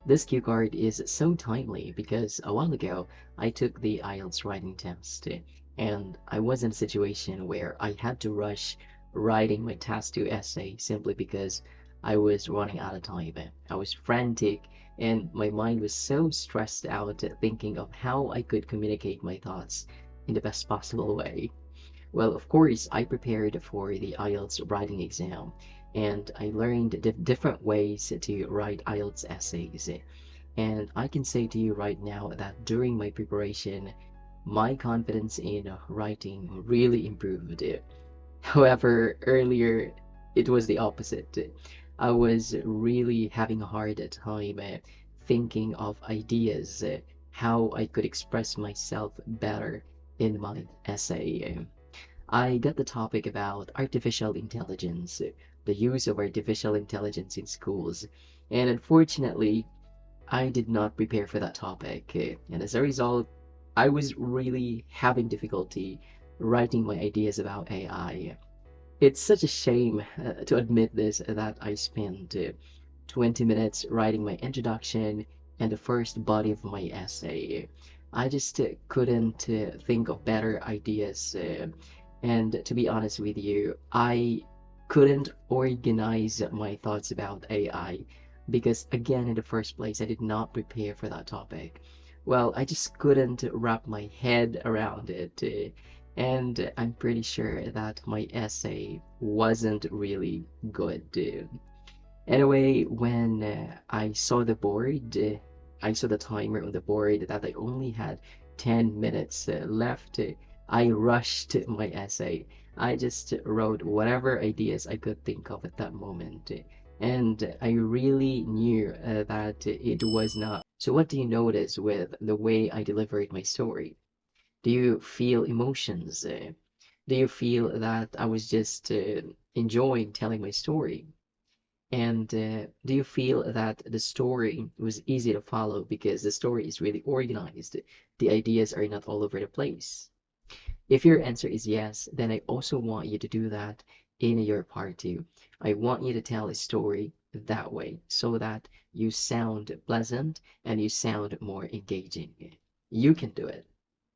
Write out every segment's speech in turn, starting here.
This cue card is so timely because a while ago I took the IELTS writing test and I was in a situation where I had to rush writing my task 2 essay simply because I was running out of time. I was frantic and my mind was so stressed out thinking of how I could communicate my thoughts in the best possible way. Well, of course, I prepared for the IELTS writing exam and I learned the different ways to write IELTS essays. And I can say to you right now that during my preparation, my confidence in writing really improved. However, earlier it was the opposite. I was really having a hard time thinking of ideas, how I could express myself better in my essay. I got the topic about artificial intelligence, the use of artificial intelligence in schools, and unfortunately, I did not prepare for that topic, and as a result, I was really having difficulty writing my ideas about AI. It's such a shame to admit this that I spent 20 minutes writing my introduction and the first body of my essay. I just couldn't think of better ideas, and to be honest with you, I couldn't organize my thoughts about AI because, again, in the first place, I did not prepare for that topic. Well, I just couldn't wrap my head around it, and I'm pretty sure that my essay wasn't really good. Anyway, when I saw the board, I saw the timer on the board that I only had 10 minutes left. I rushed my essay. I just wrote whatever ideas I could think of at that moment. And I really knew that it was not. So, what do you notice with the way I delivered my story? Do you feel emotions? Do you feel that I was just enjoying telling my story? And do you feel that the story was easy to follow because the story is really organized? The ideas are not all over the place. If your answer is yes, then I also want you to do that in your part two. I want you to tell a story that way so that you sound pleasant and you sound more engaging. You can do it.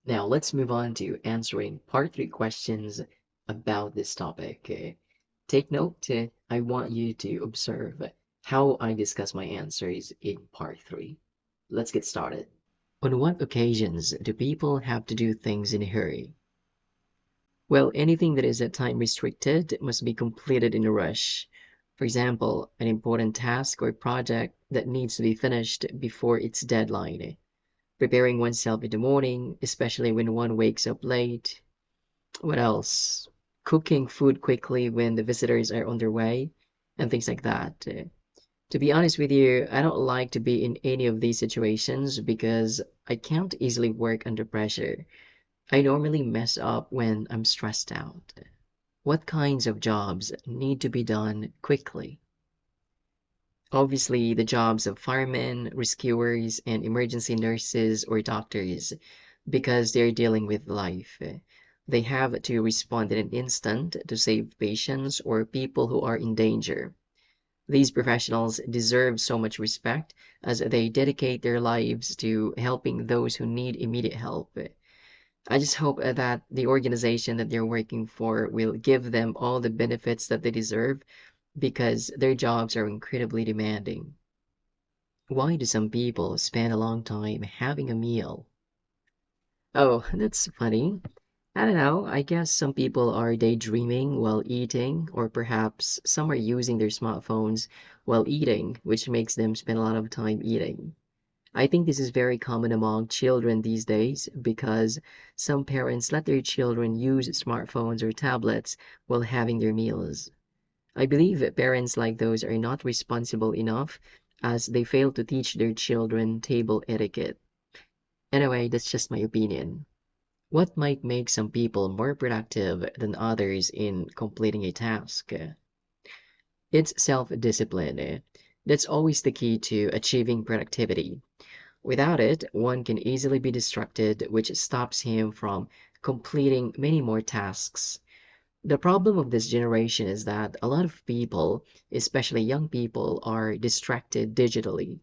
Now let's move on to answering part three questions about this topic. Take note, I want you to observe how I discuss my answers in part three. Let's get started. On what occasions do people have to do things in a hurry? Well, anything that is at time restricted must be completed in a rush. For example, an important task or project that needs to be finished before its deadline. Preparing oneself in the morning, especially when one wakes up late. What else? Cooking food quickly when the visitors are on their way, and things like that. To be honest with you, I don't like to be in any of these situations because I can't easily work under pressure. I normally mess up when I'm stressed out. What kinds of jobs need to be done quickly? Obviously, the jobs of firemen, rescuers, and emergency nurses or doctors, because they're dealing with life. They have to respond in an instant to save patients or people who are in danger. These professionals deserve so much respect as they dedicate their lives to helping those who need immediate help. I just hope that the organization that they're working for will give them all the benefits that they deserve because their jobs are incredibly demanding. Why do some people spend a long time having a meal? Oh, that's funny. I don't know. I guess some people are daydreaming while eating, or perhaps some are using their smartphones while eating, which makes them spend a lot of time eating. I think this is very common among children these days because some parents let their children use smartphones or tablets while having their meals. I believe that parents like those are not responsible enough as they fail to teach their children table etiquette. Anyway, that's just my opinion. What might make some people more productive than others in completing a task? It's self-discipline. That's always the key to achieving productivity. Without it, one can easily be distracted, which stops him from completing many more tasks. The problem of this generation is that a lot of people, especially young people, are distracted digitally.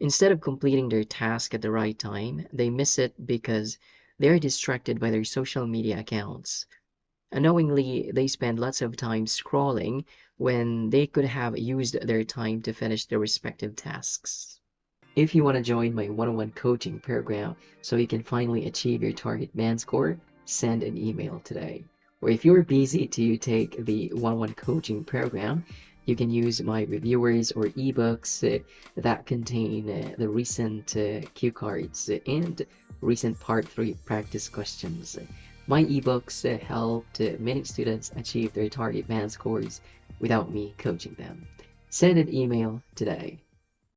Instead of completing their task at the right time, they miss it because they're distracted by their social media accounts. Unknowingly, they spend lots of time scrolling when they could have used their time to finish their respective tasks. If you want to join my one-on-one coaching program so you can finally achieve your target band score, send an email today. Or if you're busy to take the one-on-one coaching program, you can use my reviewers or ebooks that contain the recent cue cards and recent part 3 practice questions. My ebooks helped many students achieve their target band scores without me coaching them. Send an email today.